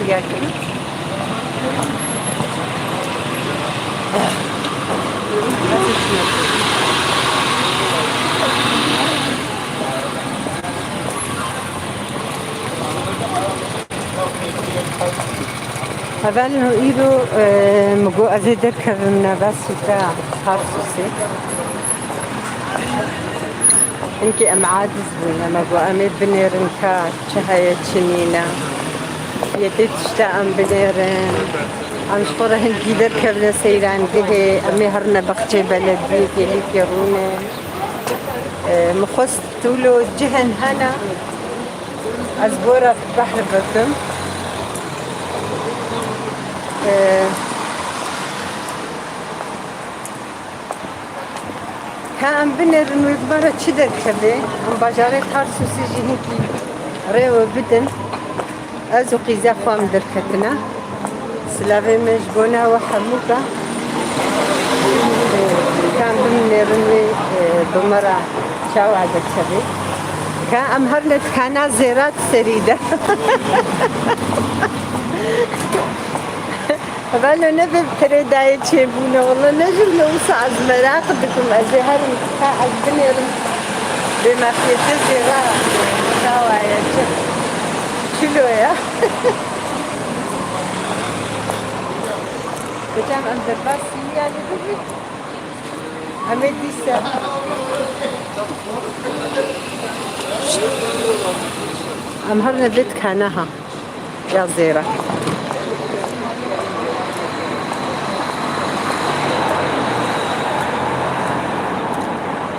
سياكل هذا إيدو مجو أزيدر كرنا بس بتاع خاصوسي إنكي أم عادز بنا مجو أمي بنيرن كا شهاية شنينة يدي تشتاق بنيرن أم شقرة هنكي در كرنا سيران به أمي هرنا بختي بلدي هيك يرونه مخص تولو جهن هنا أزبورة بحر بكم كان بنر مدبرة شدة كذا عم بجارة تارسوسي جهنكي ريو بدن أزو قيزا فام دركتنا سلافي مجبونا وحموكا كان بنر بمرة شاو عدد كذا كان أمهرنا كان زيرات سريدة قالوا نبي بتريداي تشيبونا والله نجم نوسع مراقبكم أزهر أزبنر بما في تزيرا كوايا شلو يا بجام أم درباسي يعني ببي أمدي سا أمهرنا بيت كانها يا زيرا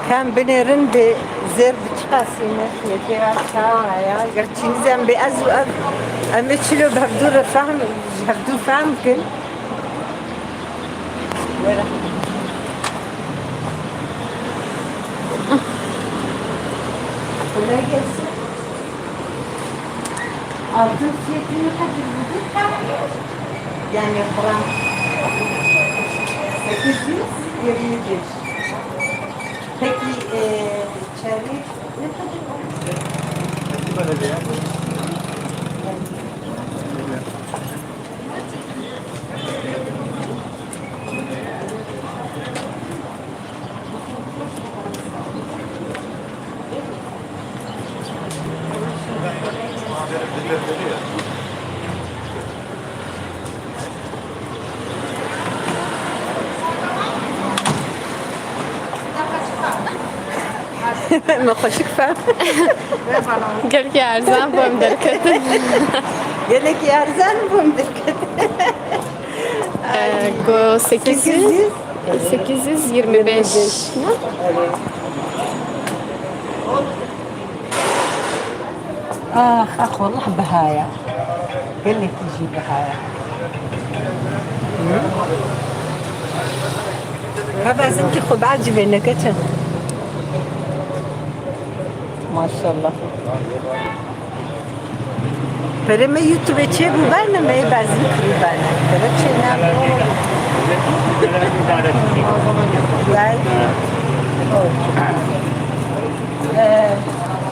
كان بنيرن بزير بتقاسينا يتيرا ساوايا قرتين زين بأزو أمشلو بهبدو فهم بهبدو فهم كن altın fiyatını kaçırdık yani Kur'an 825. Peki çeyrek ne kadar? Böyle ya. ما خوشك فهم قالك يا عرزان بوم دركت قالك يا عرزان بوم دركت go 825 اخ والله بهايا قال لك تجي بهايا هذا زنتي خب عجبني كتن ما شاء الله فلما يوتيوب تشيبو بانا ما يبعزن كريبانا فرتشينا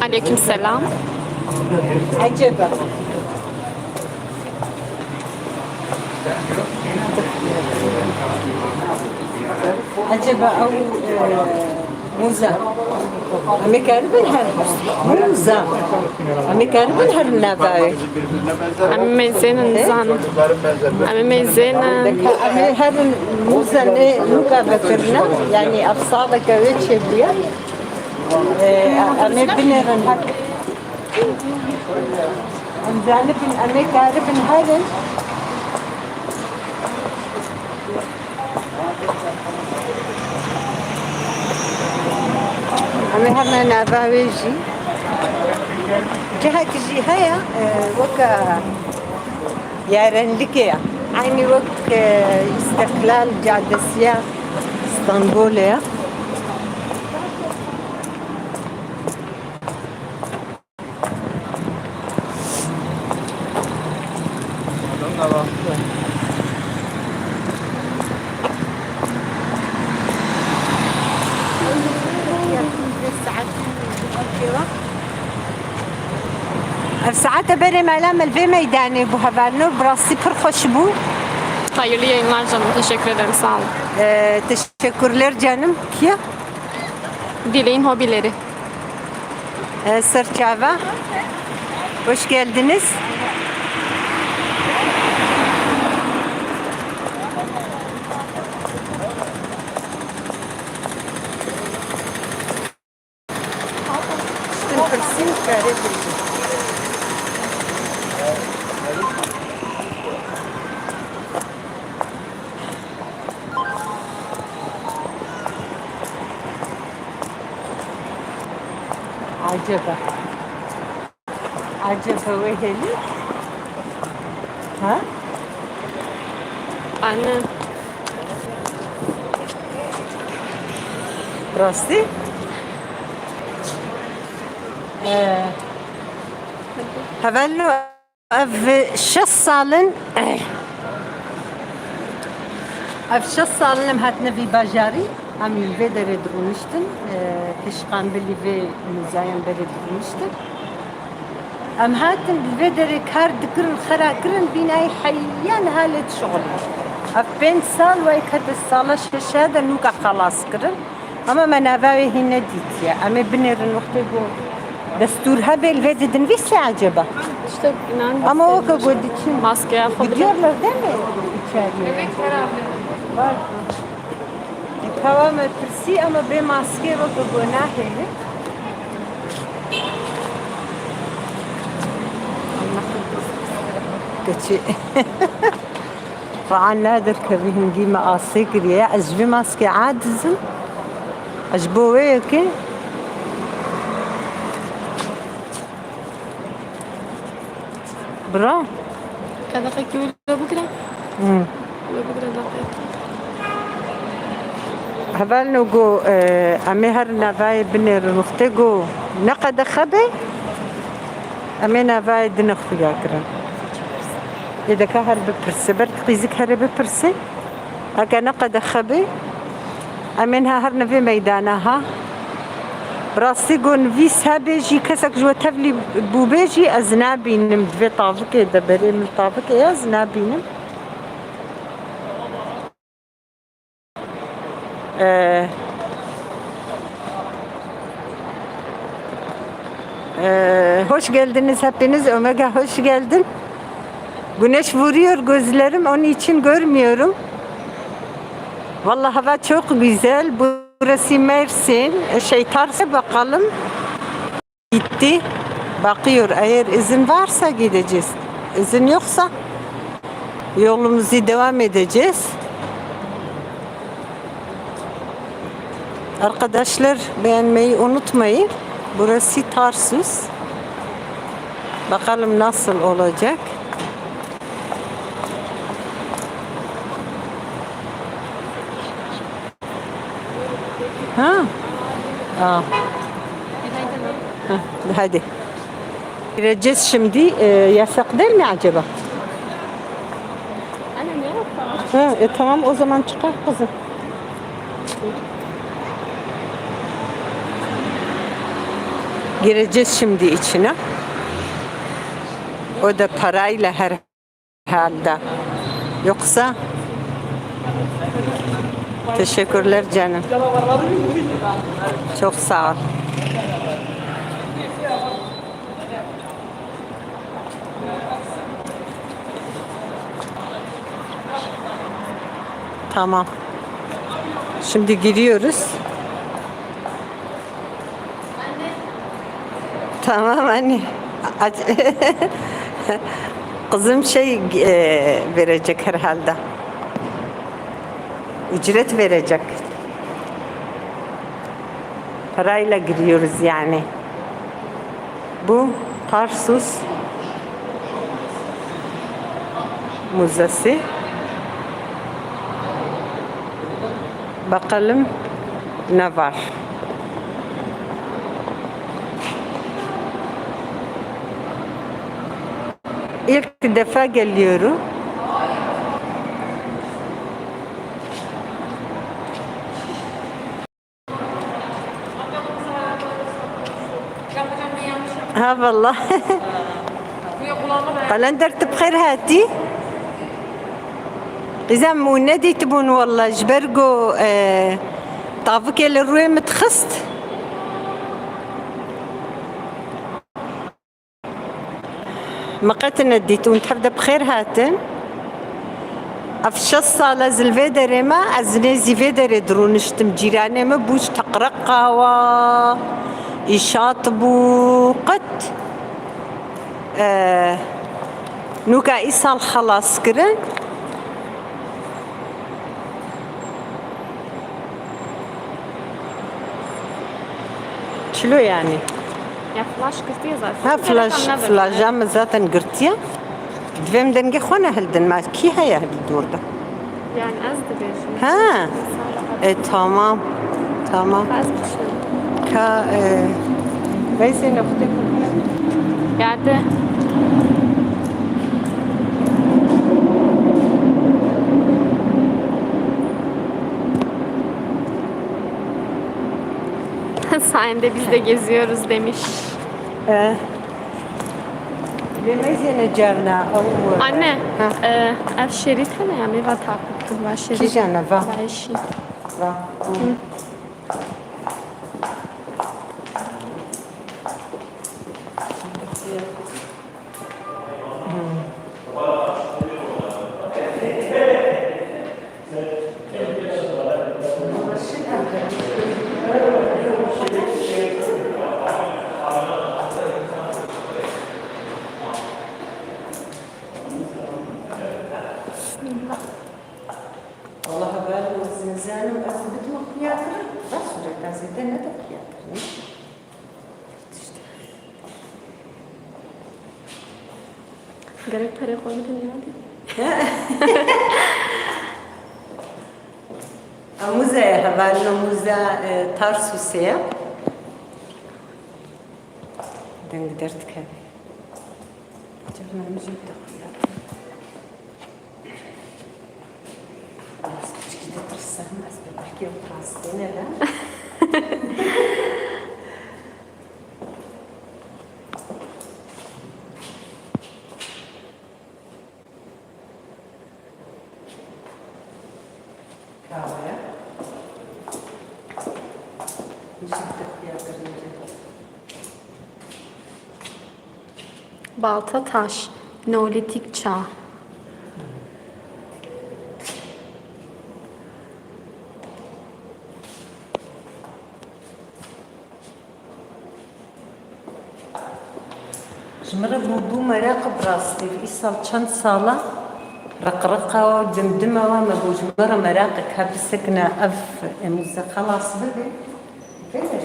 عليكم السلام عجبة عجبة أو موزة أمي كان بالهر موزة أمي كان بالهر النباي أمي ميزين النظام أمي ميزين أمي هذا الموزة نوكا بكرنا يعني أفصالك ويتش بيا أمي بنيرن هك أم جانب أمي كارب هذا أمي هرنا نباويجي جهة كجي هيا وكا يارن لكيا عيني وقت استقلال جادسيا اسطنبوليا Saate berem alamel ve meydane bu haberno burası pır hoş bu. Hayırlı yayınlar canım. Teşekkür ederim. Sağ olun. Teşekkürler canım. Kia? Dileğin hobileri. Sırçava. Hoş geldiniz. Acaba. Acaba ve heli? Ha? Anne. Burası? Havello ev şes salın ev şes salın hatne vi bajari am yulve dere durmuştun pişkan bili ve müzayen dere durmuştun am hatin yulve dere kar dikirın khara kirin binay hayyan halet şغل ev 5 sal ve kat sala şeşada nuka khalas kirin ama menavavi hine ditiye ama binirin vakti bu destur habel ve dedin visi acaba İşte inan. ama o kadar için Maske yapabilir. gidiyorlar değil mi içeriye? Evet var. Tamam ötesi ama bir maske o kadar günahı. Geçi. فعن نادر كبيهم دي مقاسي كريا أجبي ماسكي عادزم أجبوه كي برا Kada kaki ulo bukra. Ulo bukra dakika. هبال نوجو أمهر نافاي بنير نختجو نقد خبي أمي نافاي دنخ فياكرا إذا كهر ببرسي برد قيزك هر ببرسي هكا نقد خبي أمينها هر نفي ميدانها براسي قون فيس هابيجي كسك جوا تفلي بوبيجي أزنابي نم دفي طافك إذا بري من طافك يا أزنابي نم hoş geldiniz hepiniz. Omega hoş geldin. Güneş vuruyor gözlerim. Onun için görmüyorum. Vallahi hava çok güzel. Burası Mersin. Tarsa bakalım. Gitti. Bakıyor. Eğer izin varsa gideceğiz. İzin yoksa yolumuzu devam edeceğiz. Arkadaşlar beğenmeyi unutmayın. Burası Tarsus. Bakalım nasıl olacak. Ha? Aa. Hadi. Gireceğiz şimdi. Yasak değil mi acaba? Anne ne yapalım? Tamam o zaman çıkar kızım. Gireceğiz şimdi içine. O da parayla herhalde. Yoksa teşekkürler canım. Çok sağ ol. Tamam. Şimdi giriyoruz. Tamam anne. Kızım verecek herhalde. Ücret verecek. Parayla giriyoruz yani. Bu Tarsus Müzesi. Bakalım ne var. İlk defa geliyorum. Ha vallahi. قال درت بخير هاتي قزام وندي تبون والله جبرقو طافك الروي متخست مقتنا ديتون تحب بخير هاتن افشص صالة زلفيدري ما ازني زيفيدري درونشتم جيراني ما بوش تقرقا و يشاطبوا قد نوكا إيصال خلاص كرن شلو يعني؟ Ya flash kırtıyor zaten. ها فلاش جام ذاتا قرتيا دفهم دنجي خونا هلدن ما كي هيا هالدور ده Yani az da bir. ها تمام تمام Az bir şey. كا ليس نختك Geldi. Sayende biz de geziyoruz demiş. لماذا نجارنا أو Anne, ev şerife ne ya? Meyve takıntı var şerife. Ki canı var. Eşi. والله بالو الزنزانة وأثبت مخياتنا بس ولا زيدنا تخياتنا Gerek para koymadın yani. موزة هبالنا موزة تارسوسية دنگ درت كذي جبنا مجيب تخيات بس كده ترسم بس بحكي وتراستين لا Balta taş. Neolitik çağ. جمرة بودو مراقب براستي في إيصال كان صالة رقرقة ودمدمة وما بو جمرة مراقب هاب سكنة أف موزة خلاص بدي كده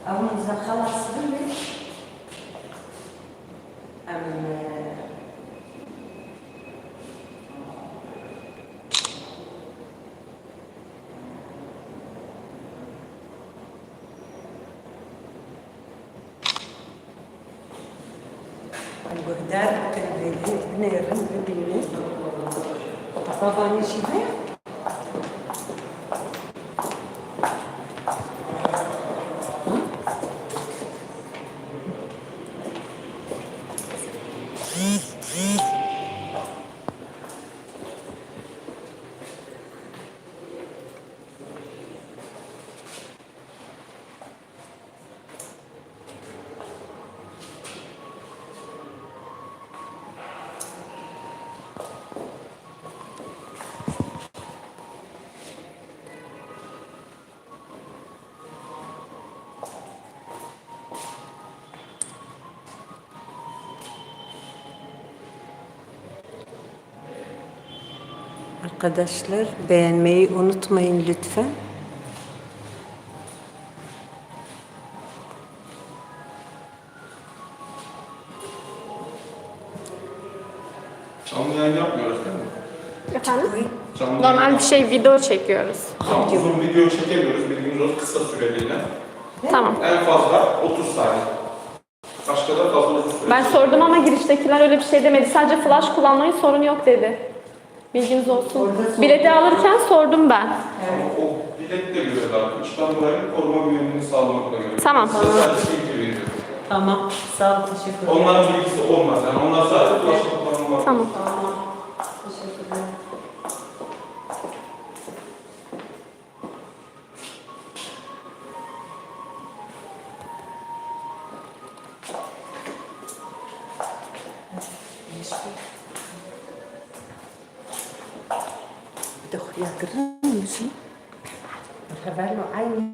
أو موزة خلاص بدي الوردات كان بنيرن بديني طبعا شي هيك Arkadaşlar beğenmeyi unutmayın lütfen. Canlı yayın yapmıyoruz değil mi? Efendim? Canlı Normal yayın bir şey video çekiyoruz. uzun video çekemiyoruz. Bilginiz olsun, kısa süreliğine. Tamam. En fazla 30 saniye. Başka da fazla uzun süre. Ben sordum ama giriştekiler öyle bir şey demedi. Sadece flash kullanmayın sorun yok dedi. Bilginiz olsun. Bileti alırken sordum ben. Ama o bilet de görüyorlar. İçten burayı koruma güvenliğini sağlamakla görüyor. Tamam. Size sadece bilgi veriyor. Tamam. Sağ ol. Teşekkür ederim. Onların bilgisi olmaz. Yani onlar sadece flaşla kullanılmaz. Tamam. Tamam. Teşekkürler. دخيا قرنشي خبرنا عيني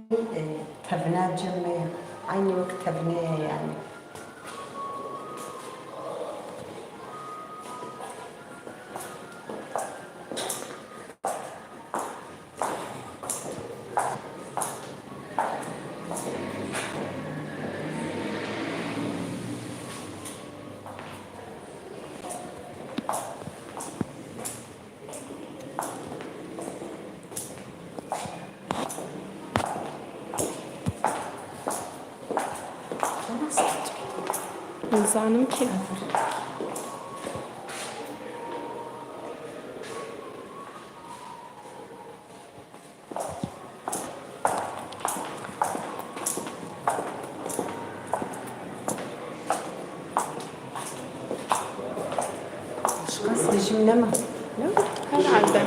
تبنى جميع عيني وقت تبنى يعني İmzanım ki. Başka seçimde mi? Yok, herhalde.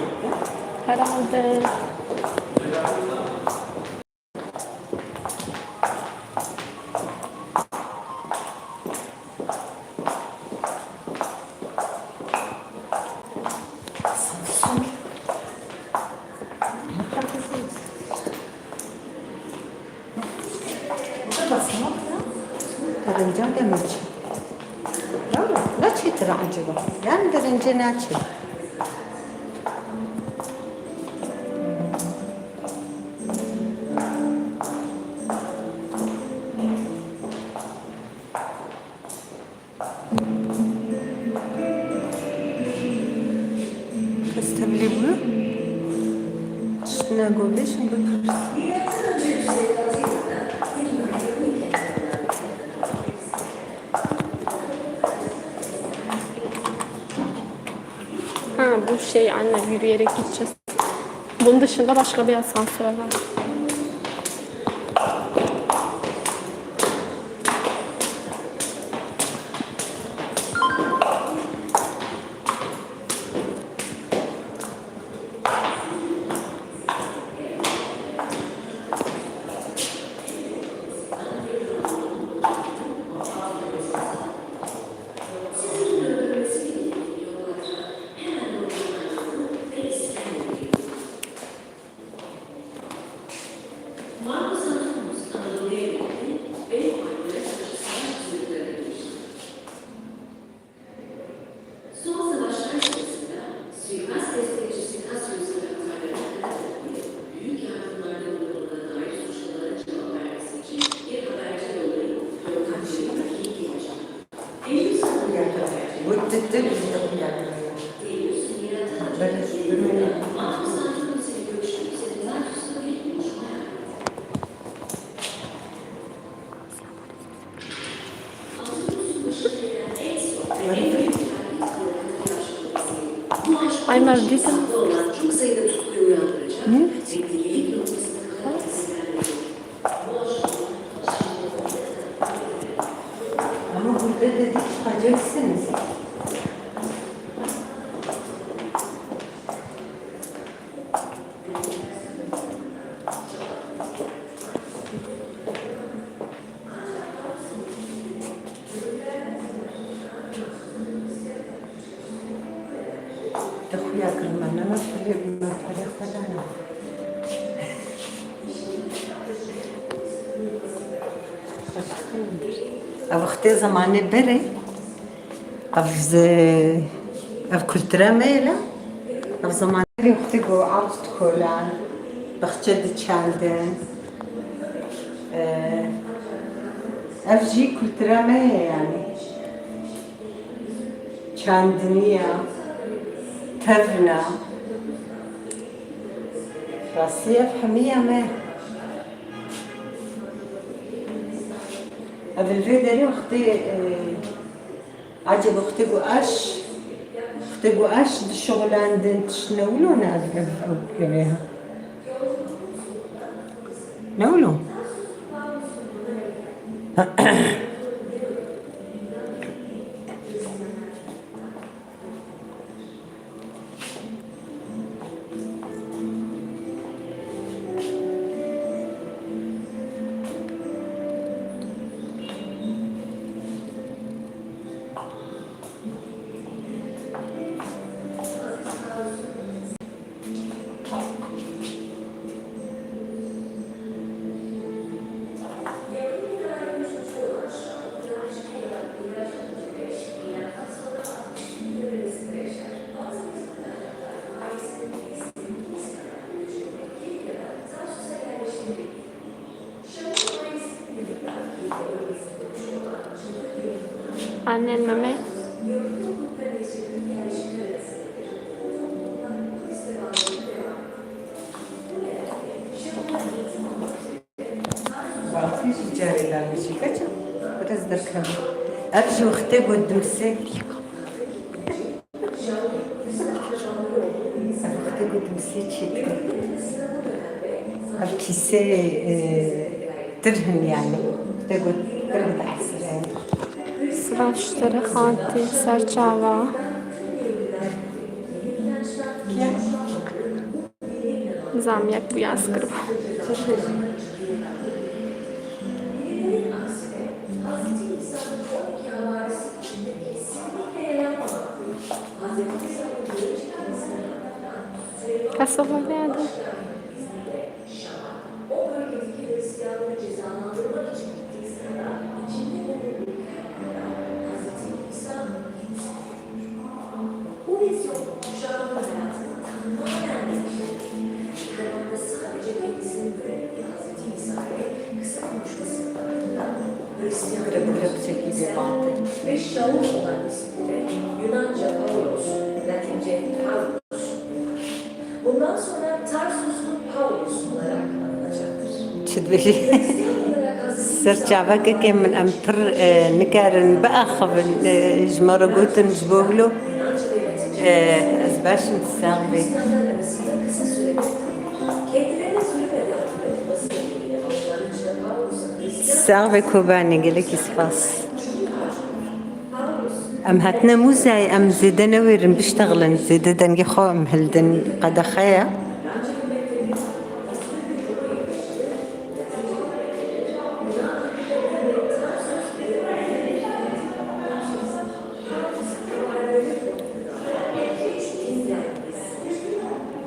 Herhalde. Karınca demek. Ne çetir acaba? Yani karınca ne çetir? Представили вы? Что на голышем бы? Ha bu şey anne yürüyerek gideceğiz. Bunun dışında başka bir asansör var. Ay maldita. Çok sayıda tutkuyu uyandıracak. Ne? Delilik noktasına kadar esinlenecek. Ama burada dedik çıkacaksınız. تخويا كلمة أنا ما فريق فلانة وقتی زمانی بره أف كلترا ميلا أف زمانی وقتی جو عرض کلان بخشد چندن أف جي كلترا ميلا يعني چندنية تفنا راسية فحمية ما هذا الفيديو اختي عجب اختي قواش الشغل عندن تشنولو نازل عليها نولو Annen Mehmet. بعرفيش جاري لا ماشي كتب بس دركها أرجو أختي قدام السك أختي قدام السك شيء هالكيسة ترهن يعني أختي قد ترهن أحسن يعني Sıraçları, Xanti, Serçava. Zamyak bu yaz kırıp. Kasaba geldi. Kırıp kırıp çekici bantı. Ve Şaul olan ismiyle Yunanca Paulos, Latince Paulus. Bundan sonra Tarsuslu Paulus olarak anılacaktır. تشدبي سرچاوك كي من أمتر نكارن بأخذ جمرة قوتن جبوهلو أزباش نتساغبي İnsanlar arasında kısa sürede kendilerine zulmeden basın ile başlangıçta Paulus'un Hristiyan تساغبي كوباني قلك يسفاس أم هاتنا مو زي أم زيدنا ويرن بيشتغلن زيدن يخوم هلدن قد خيا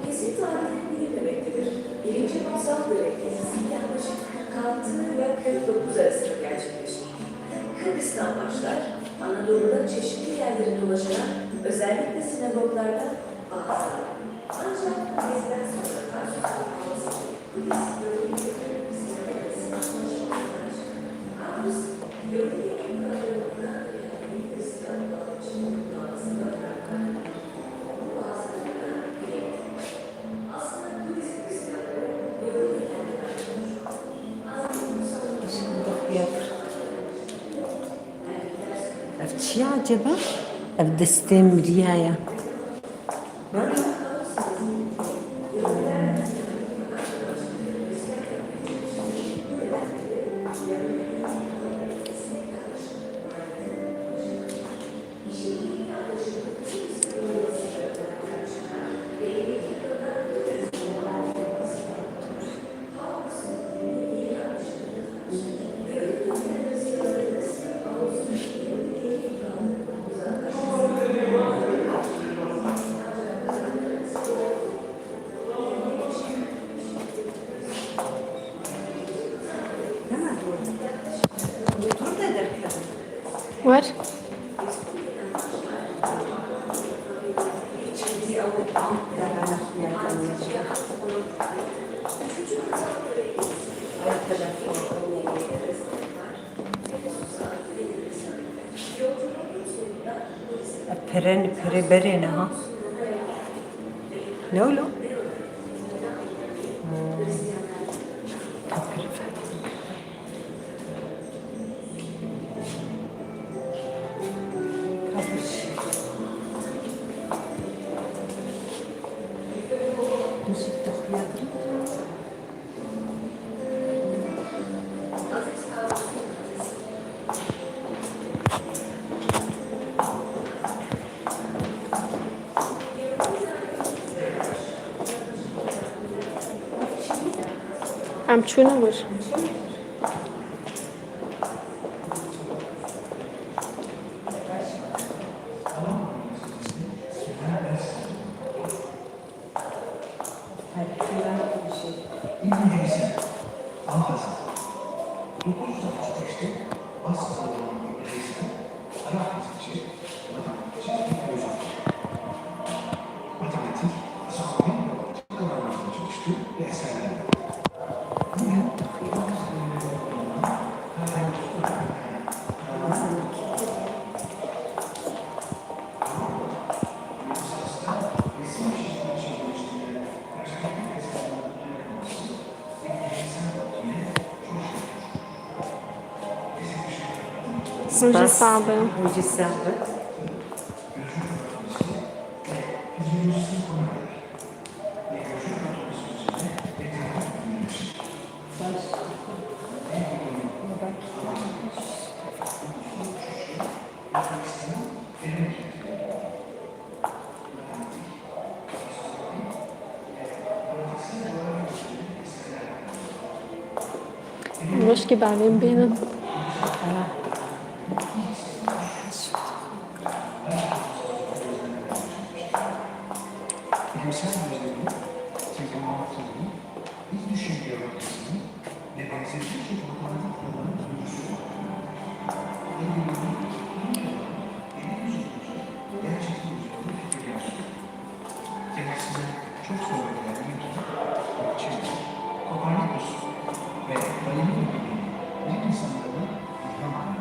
kesin tarihini bilinmemektedir. Birinci kutsal börek gezisi yaklaşık 46 ve 49 arasında gerçekleşir. Kıbrıs'tan başlar, Anadolu'da çeşitli yerlere dolaşarak özellikle sinagoglarda bazı. Ancak geziden sonra Tarsus'un havası, Kıbrıs bölgeleri Paulus, Yahudi İmparatorluğu'na yani Hristiyan bağımcılığının doğasında bırakan bu bazılarına birlikte. Aslında Kıbrıs Hristiyanları Yahudi kendilerine شي عجبك؟ بدستين مريايا Var. برن بري برينا ها نولو Am çunu var. İngilizce, Ankara, 965'te Asya'da olan bir Hristiyan, Arap fizikçi, matematikçi, filozof. Matematik, astronomi ve optik alanlarında çalıştı ve eserler yaptı. Muji Sabi. Muji Sabi. Hoş geldin benim. Bilimsel gözlemini, teknolojinin, iz düşünce yapısını ve benzeri birçok matematik kurallarının sonucu. Gerçekten uzmanlık fikirler. Demek size çok sonra gelen Newton, Kopernikus ve Galileo gibi bilim insanlarına ilham aldı.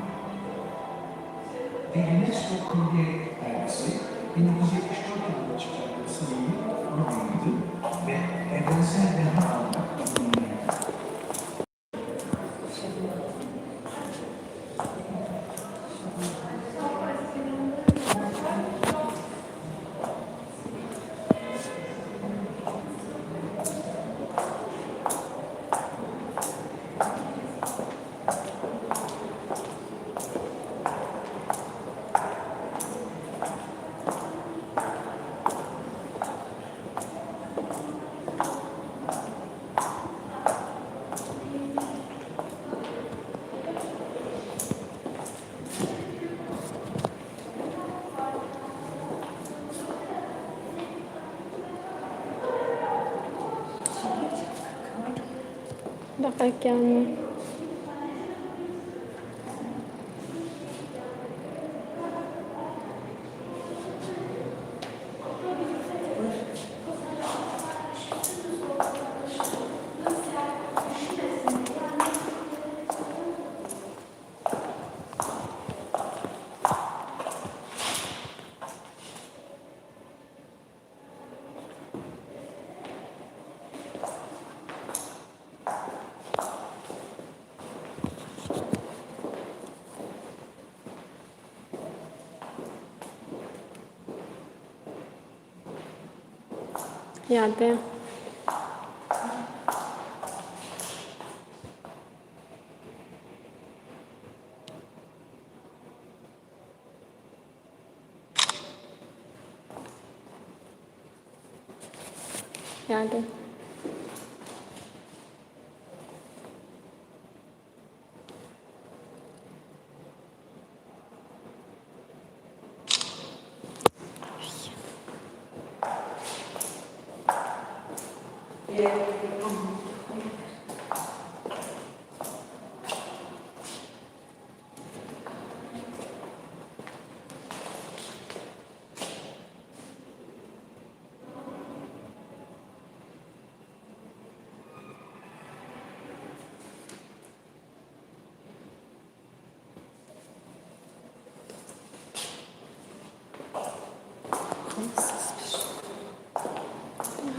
Ve UNESCO Kurye dergisi 1974 yılında çıkardığı sayıyı onayladı ve evrensel değer olarak bulunmaktadır. Bak gelme. Geldi. Geldi.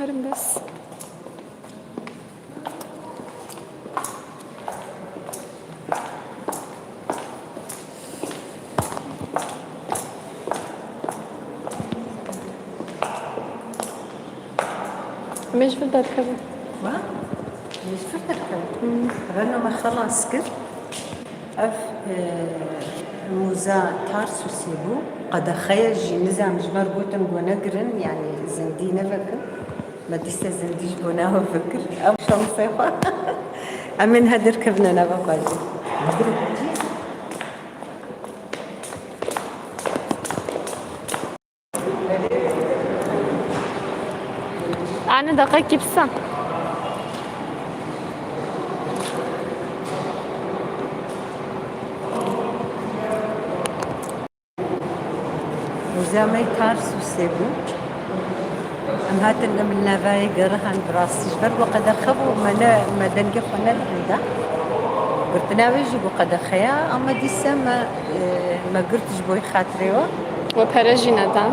هرم بس. مش بدي اركبه. ما؟ مش فكرة رنا ما خلاص كده اف موزا تارسو سيبو قد خيج نزام جمر بوتن ونقرن يعني زندينا فكر ما ديستا زنديش بناه فكر او شمسيخة امين هدر كبنا نبقاجي أنا دقيق بسا. وزامي تارسو سيبو ام هاتن من نافاي قرهن براسي جبر وقد خبو ما دنقف ونرده قلت ناويجي وقد خيا اما ديسا ما قلتش بوي خاطريوه وبرجي ندم.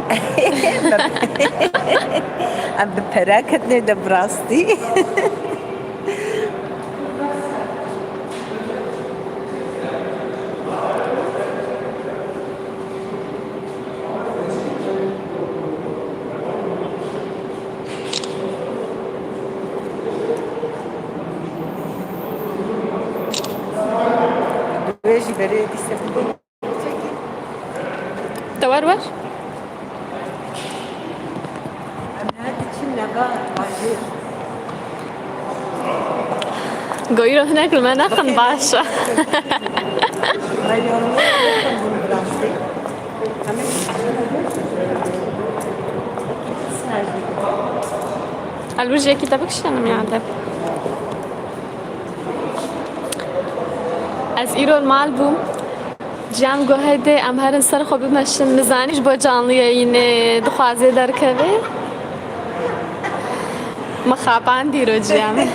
ام بپراكتني ده براستي جبري دي سبب دور ور أنا هذا كنا بقى عجيب قويرو هناك المناخ باشا الوجه كتابك شنو يعذب از ایران مال بوم جام گوهده ام هرن سر خوب بمشن مزانیش با جانلی اینه دخوازه در کبه مخابان دیرو جام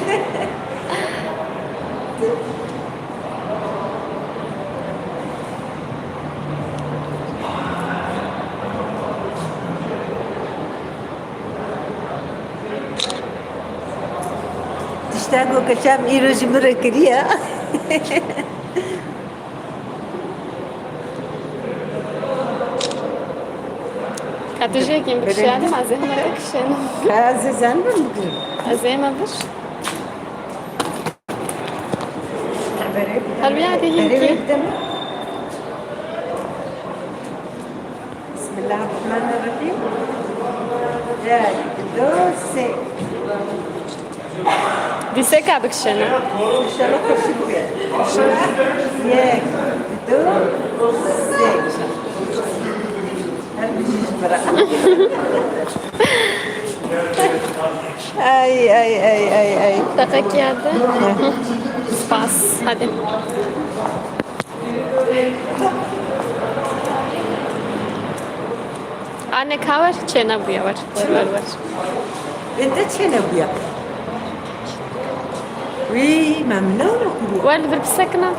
تشتاقوا كشام إيروج مركريا کاتوجه کیم بکشیدم از این مرا کشیدم هذا زنبن از این ما بش هل بیادی هیکی بسم الله الرحمن الرحيم جاي دوسي دیسه که بکشیدم ان شاء الله خوشي بيا ياك دوسي ay. دقیق یاده سپاس hadi anne kavar çene buya var var انت تشينا بيا وي ممنونة كلها وين بالسكنة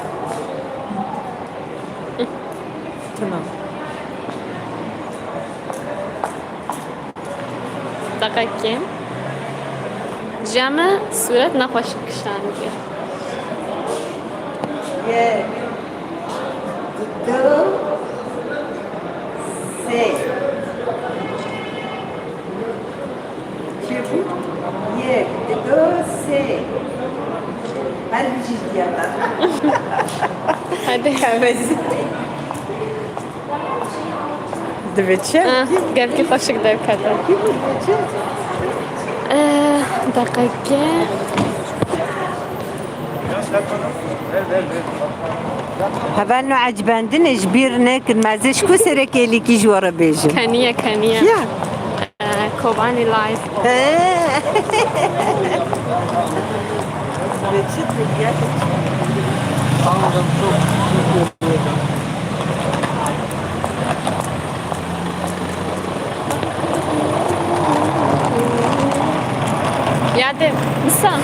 تمام دقیقیم جمع صورت نخوش کشان بیا ياك دو سي شوفوا ياك دو سي هل بيجي يلا hadi دبتشا gel ki hoşuk dev kadar دقیقه هبانو عجباندن اجبيرنا كنمازش كو سركيلي كي جوارا بيجن kaniye يا Kobani live Yade misan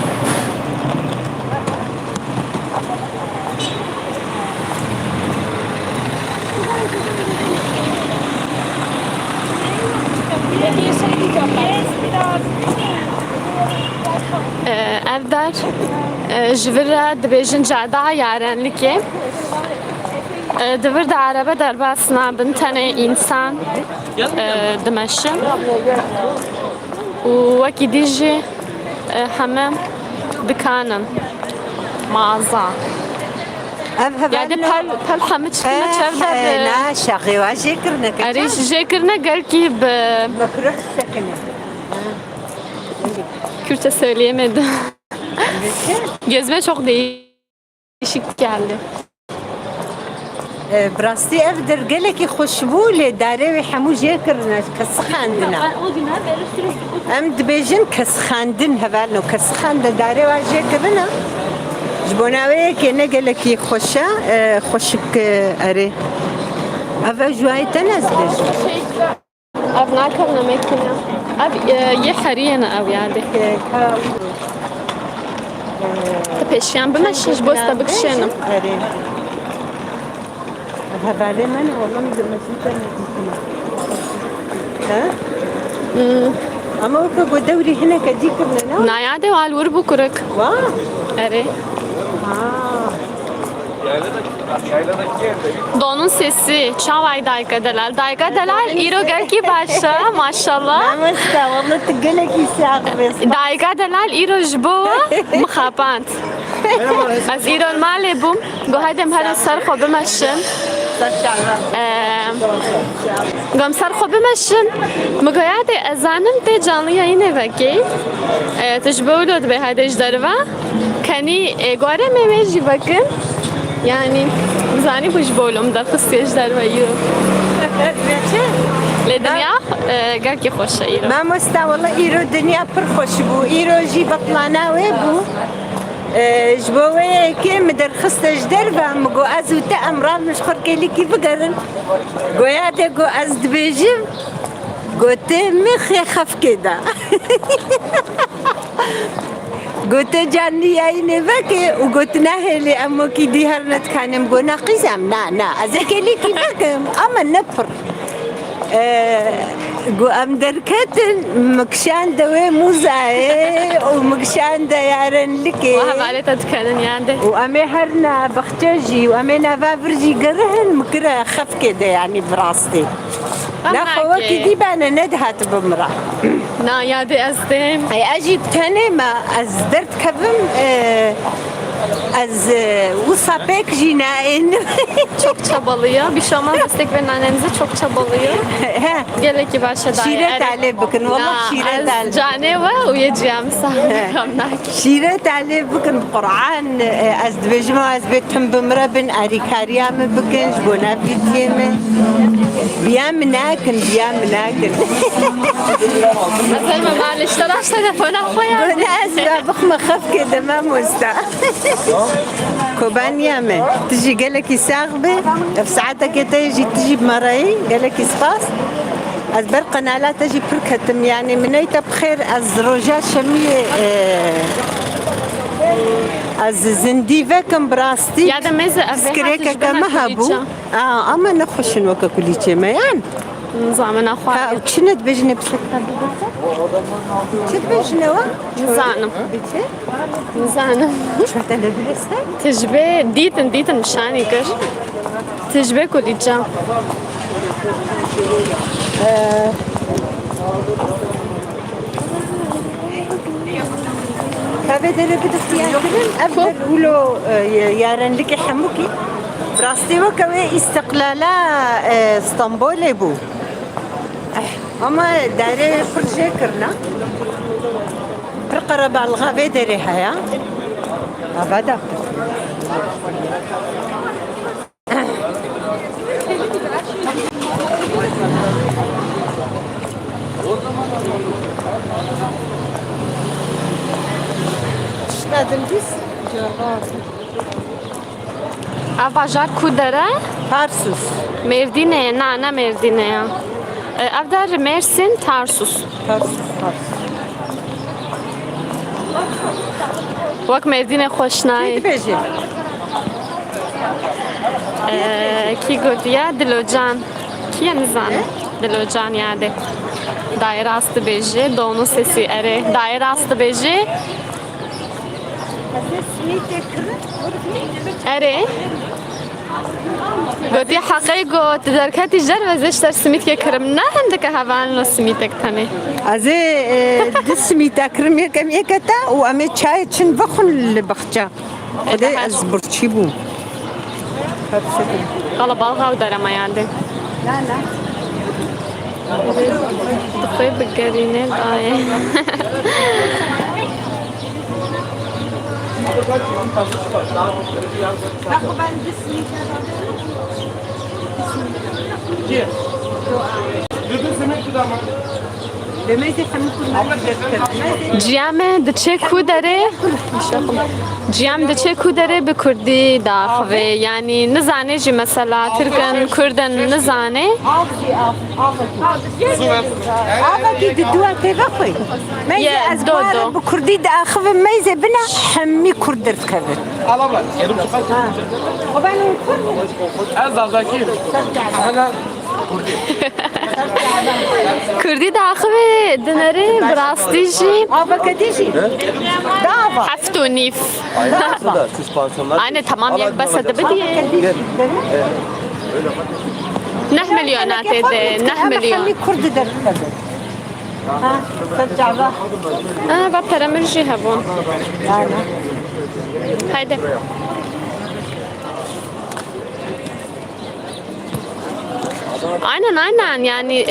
evdar jvira dibêjin cada yarenlikê divir de araba derbasına bin tenê însan dimeşin û wekî dî jî heme dikanin mağaza yani pel heme çıkına çevde لا شاقي واجي كرنا arî ji kirine gelkî bi مكروه سكنه Kürtçe söyleyemedim. Gözüme çok değişik geldi. براستي افدر قالك خوشبو لي داري حمو جاي كرنا كسخاندنا ام دبيجن كسخاندن هبالو كسخاند داري واجي كرنا جبوناوي كنا قالك خوشا خوشك اري افا جواي تنزل Ab nakarna mekine. Ab ye hariyana ab yani. Peşyan بمشيش بوستا بكشينم. هبالي من والله مزمتي ها اما وكو دوري هنا كديك لنا Nayade wal vurbu kuruk. واه Ere. Donun sesi çavay dayka delal. Dayka delal iro gelki başa maşallah. نمستا والله تقلك يساق بس Dayka delal iro jbo mkhabant. از ایران مالی بوم گوهیدم هر سر خوب بمشن گم سر خوب بمشن مگویاد ازانم تی جانلی اینه وکی تشبولود به هدش دروا کنی گواره میمیجی بکن yani زانی بوش بولم در خستیش دروا لدنیا گرکی خوشه ایرو ما مستا والله ایرو دنیا پر خوش بو ایرو جی بطلانه وی بو جبوه که مدر خستش در و مگو از او تا امران مشخور کلی کی بگرن گویاده گو از دبیجم گوته میخی خف کده گوته جانی اینه وکه و گوت نه هلی اما کی دی هر نت کنم گو نقیزم نه از کلی کی بگم اما نپر گو ام درکتن مکشان دوی موزه و مکشان دیارن لکی و هم علی تدکنن یعنی و امی هر نا بختجی و امی نوابرجی گرهن مکره خف کده یعنی براستی لا خواکی دی بانه ندهت بمرا نه یادی ازدیم ای اجیب تنه ما از درد کبم از وصفك جنائن çok çabalıyor. Bir şey olmaz destek verin annenize çok çabalıyor. Gele ki başa dair. شيرت عليه بكن والله شيرت عليه Cane ve uyuyacağım sağlıkla. شيرت عليه بكن قرآن از دبجما از بيتهم بمربن أريكاريا من بكن جبونا بيتيمه بيام ناكن Mesela معلش telefona koyar. قلنا أسمع بخمة خف كده ما مستا كوبان يامن تجي قالك يساغبي في ساعتك تجي بمراي قالك يسفاس از بر قنالات تجي بركتم يعني منيت بخير از رجاء شمية از زنديفة كم براستي Ya da meze سكريكا كما هابو اما نخشن وكا كليتي ما يعني Zaman ها akhwa. وشنت بجنب سكتا شت بجنوا Zanım. Zanım. شو تلبسها Tecrübe ditin müşani kır. Tecrübe kullayacağım. كابي ديري بدك ياكلن ابدا ولو يارن لك حموكي براستي وكوي استقلالا اسطنبول بو اما داري فرجه كرنا برقرب على الغابه داري هيا ابدا لازم بس جرار Avajar kudere. Tarsus Merdine, ne Merdine ya. Avdar Mersin, Tarsus. Tarsus Vak Merdine hoşnay. Git beji Ki godiya Dilocan. Ki nizan? Dilocan yani. Daire astı beji, doğunun sesi ere. Daire astı beji. اره قلت يا حقيقة تدركات الجر وزشتر سميت كرم نه عندك هوان لو سميتك تاني ازي دسمي تاكرم يكم يكتا وامي تشاي تشن بخن البخجا هذا از برتشيبو kalabalığa udarama yani. لا Tıkayı begerine daye. جیام دچه کودره جیام دچه کودره به کردی داخوه یعنی نزانه جی مثلا ترکن کردن نزانه آبا كي دوا تبخي ميزة يا أزوار دودو. بكردي دا أخذ ميزة بنا حمي كردر كذا Alabla. Yarım sokak. وبعدين Az azaki. Hala کردی داخوه دنره براستیجی آبا كديجي دابا هفت و نیف Da süspansiyonlar. Aynen tamam yak basada bediye نه مليونات ده نه مليون حمي كردر كذا ها ترجع بقى انا بابتر امرجي هبون لا Haydi. Aynen yani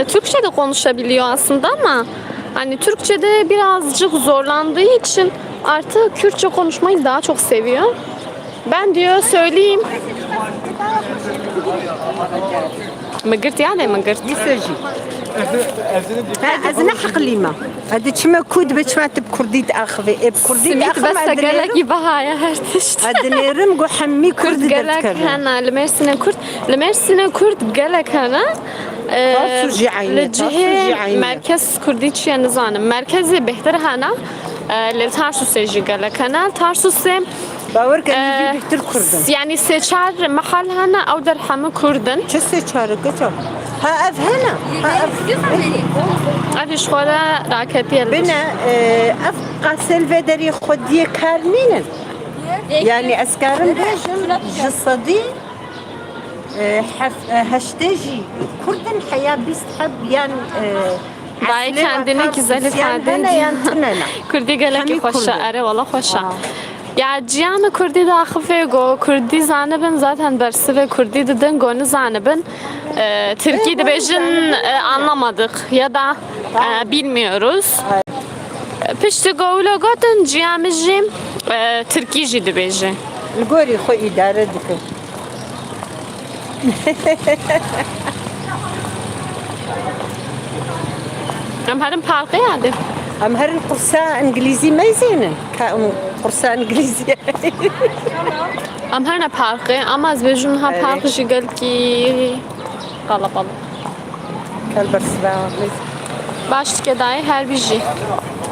Türkçe de konuşabiliyor aslında ama hani Türkçe'de birazcık zorlandığı için artık Kürtçe konuşmayı daha çok seviyor. Ben diyor söyleyeyim. مقرت يعني مقرت يسجي أزنا حقليمة هذا تشما كود بتشما بكردي أخذ بكردي سميت بس قالك يبها يا هرتشت هذا نيرم جو حمي كرد كرد قالك هنا لمرسنا كرد قالك هنا للجهة مركز كردي شيء نزانم مركزي بهتر هنا لتارسوس يجي قالك هنا تارسوس باور كان بهتر كردن يعني سيشار محل هنا أو در حمى كردن شو سيشار كتب ها أف هنا ها أف أفيش خورا راكتي بنا أفقى سلفة دري خدية كارنين يعني أسكارن بيجم جصدي هشتاجي كردن حياة بيستحب يعني Dahi kendine güzel ifade ediyor. Kurdi geleki hoşça, are valla hoşça. Ya cihanı Kurdi daxıfe go, Kurdi zanibin zaten dersi ve Kurdi dedin gonu zanibin. Türkiye'de bejin anlamadık ya da bilmiyoruz. Pişti govla gotin cihamijim Türkiye'ci de beji. الجوري خو إدارة دكتور Em herim parkı yadı. أم هر القرصة إنجليزي ما يزينن كأم قرصة إنجليزية Em her ne parkı ama az bejun ha parkı jigel ki kalabalık. كالبرسبا Başlık dahi her bir şey.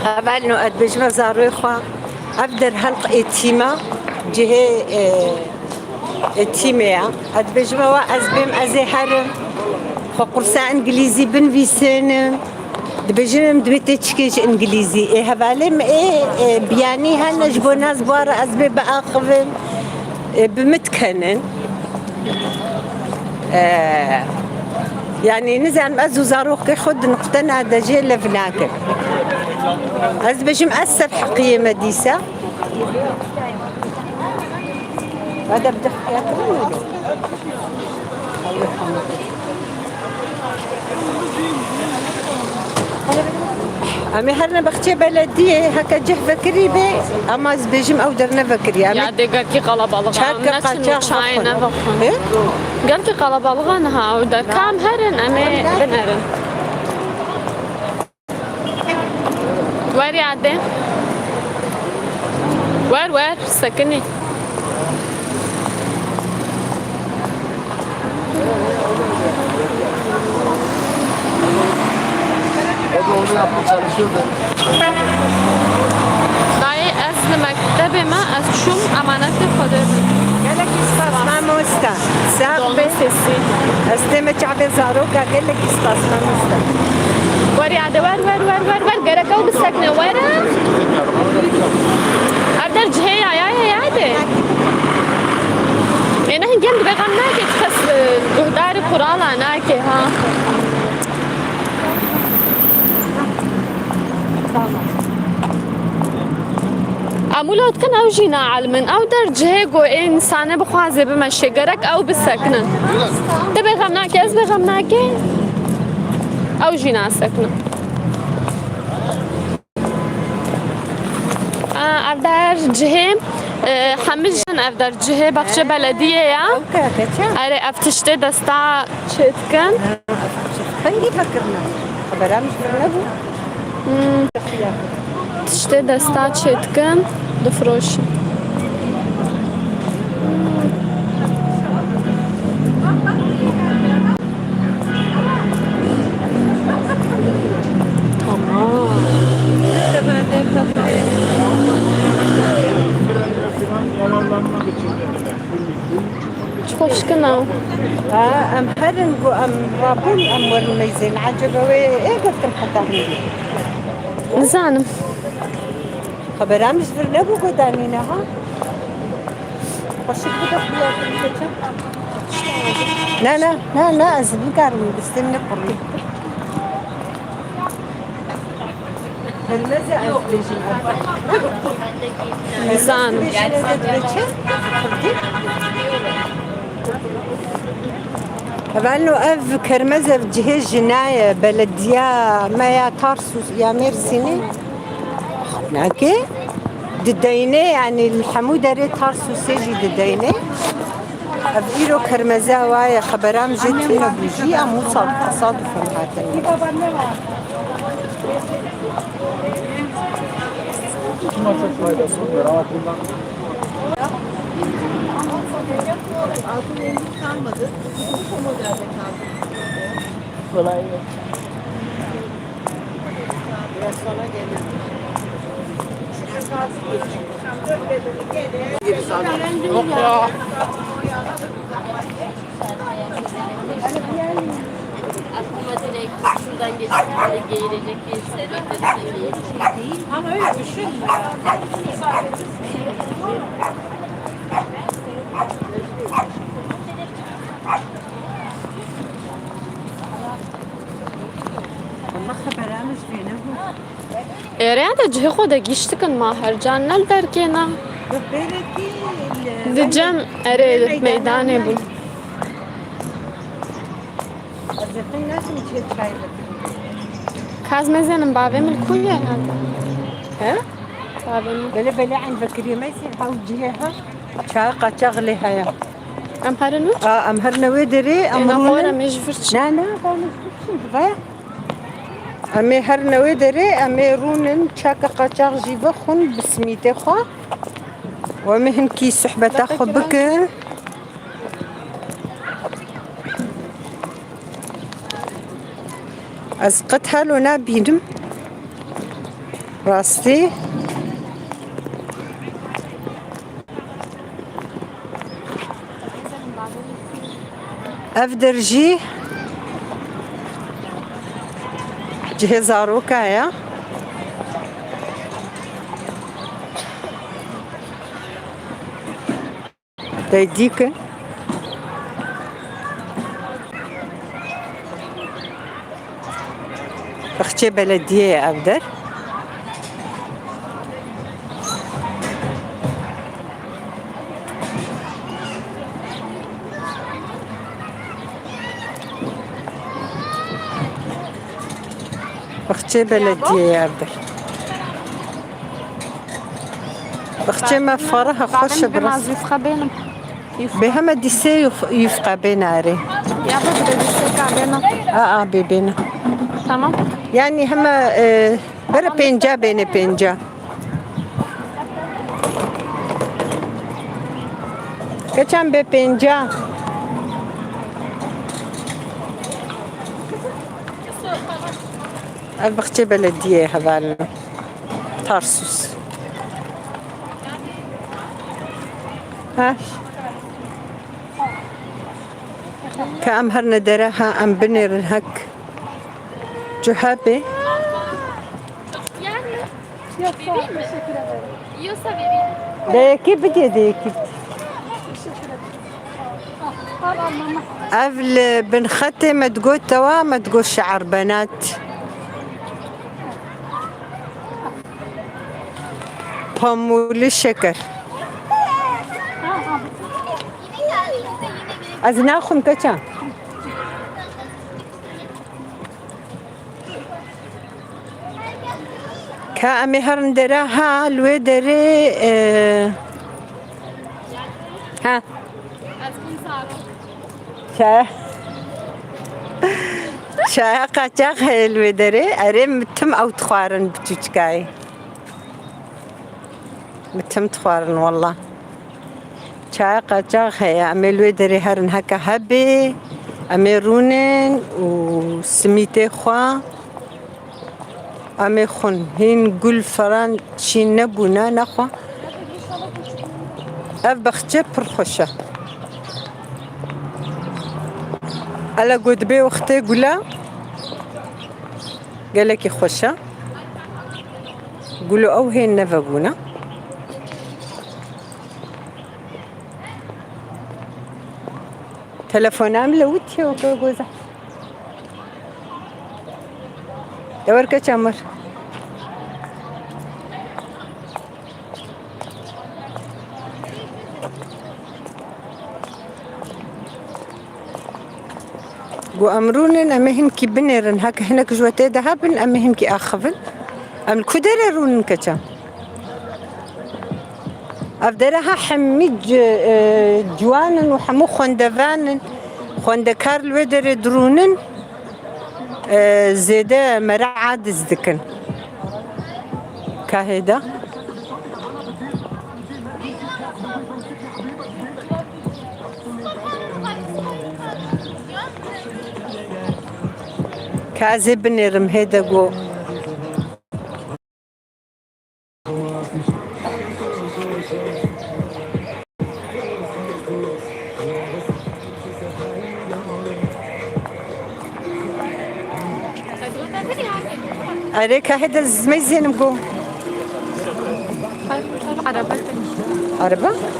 هذا إنه أدبج مزاري خوا أبدر هلق إتيما جهة إتيميا أدبج ما وأزبم أزهرم فقرصة إنجليزي بن فيسن دبجنم دمتشكيش إنجليزي إيه هبالم إيه بياني هنجبو ناس بارا أزبي بأخذن بمتكنن يعني نزعن أزو زاروخ يخد نقتنع دجيل لفناكل أز بجم أسر حقية مديسة هذا بدك ياكلون أمي هرنا بختي بلدية هكا جه فكري بي أما أز بجم أو درنا فكري Ya de gel ki kalabalık. Anlaşın çayına bakın. Gel ki kalabalık ha orada. Kam herin ame ben herin. Ver ya de. Ver sakini. Dayı ezli mektebime ez şum amaneti kodur. قالك إسقاط ما موستا ساق Dolma sesi. استمع شعبي زاروكا قال لك إسقاط ما موستا Ver ya de ver. Gerek o bir sakne ver. Ardar cihe ya de. Ena hingem de beğen nake txas guhdari kurala nake ha. امولات كان او جينا علمن او درجه جو انسان بخوازه بمشي جرك او بسكنن تبي غمناك از بغمناك او جينا سكنن افدر جهه حمجن افدر جهه بخش بلديه يا اري افتشته دستا چتكن خيري فكرنا خبرها مش برنبو تشته دستا چتکن دفروش خوشکنم أم هرن جو أم رابون أم ورميزين عجبة إيه قلت حتى هندي زانم خبرها مش برنبو قدانينا ها خشك بدك لا أزل قارون بستنى قرني Kırmızı azbejin. Zanım. Evvelo ev kırmızı ev cihe jinaye belediye maya Tarsus ya Mersin'i. Naki? Didayne yani الحمودة Tarsus يجي ددayne. أبيرو كرمزة واي خبرام جت فينا بوجي أمو تصادفا هاتين. Aklıma direkt şuradan geçip gelecek bir ama öyle düşünme. والله خبرامش فينا. Eğer de خود گشتکن ما هر جان نل درکنا دجم اره میدانه بود. الزيتون لازم تجيب شاي. کاز مزنم بابم الکویه هذا. ها؟ بابم. بلا عند بكري ما يصير هاو جهها. شاقة شغلة هيا. ام هرنو؟ أم هرنا ودري أم انا خورا رونا. مجفرش. لا غير. أمي هرنا ودري أمي رونن شاقة قشاق جيبخون بسميتي خو. ومهن كي صحبة تاخو بكر. أزقتها لنا بيدم راستي أفدرجي جهزارو كايا دايديك بخشي بلدية أبدر بخشي بلدية أبدر بخشي ما فرها خوش براس يفقى بهم ديسي يفقى بيناري يا بدر ديسي بيبينا تمام. يعني هم برا بينجا بين بينجا كم بينجا البختي بلدية هذا تارسوس ها كأم هرنا دراها أم بنير هك جهابي Yani vereyim mi? Yiyorsa vereyim. دايكي بدي دايكي أفل بن ختي ما تقول توا ما تقول شعر بنات بامول الشكر أزناخم كتشا كأمي هرندراها الويدري ها شاي قاچاق الويدري أريم متم أو تخوارن بتوچكاي متم تخوارن والله شاي قاچاق هي أمي الويدري هرن هكا هبي أمي رونن وسميتي خوا أمي خون هين قول فران شي نبونا نخوا أبختي برخوشة على قد بي وقتي قولا قالك خوشة قولوا أو هين نفقونا تلفون عاملة وتي وكوزة دورك يا عمر قو أمرونن أما هنكي بنيرن هك هناك جواتي دهابن أما هنكي أخفن أم الكدررون كتا أفدرها حميد جوانن وحمو خوندفانن خوندكار الودر درونن زيدا مرعى دزدكن كهيدا كازي بنيرم هيدا جو عليك هيدا الزميزين بقو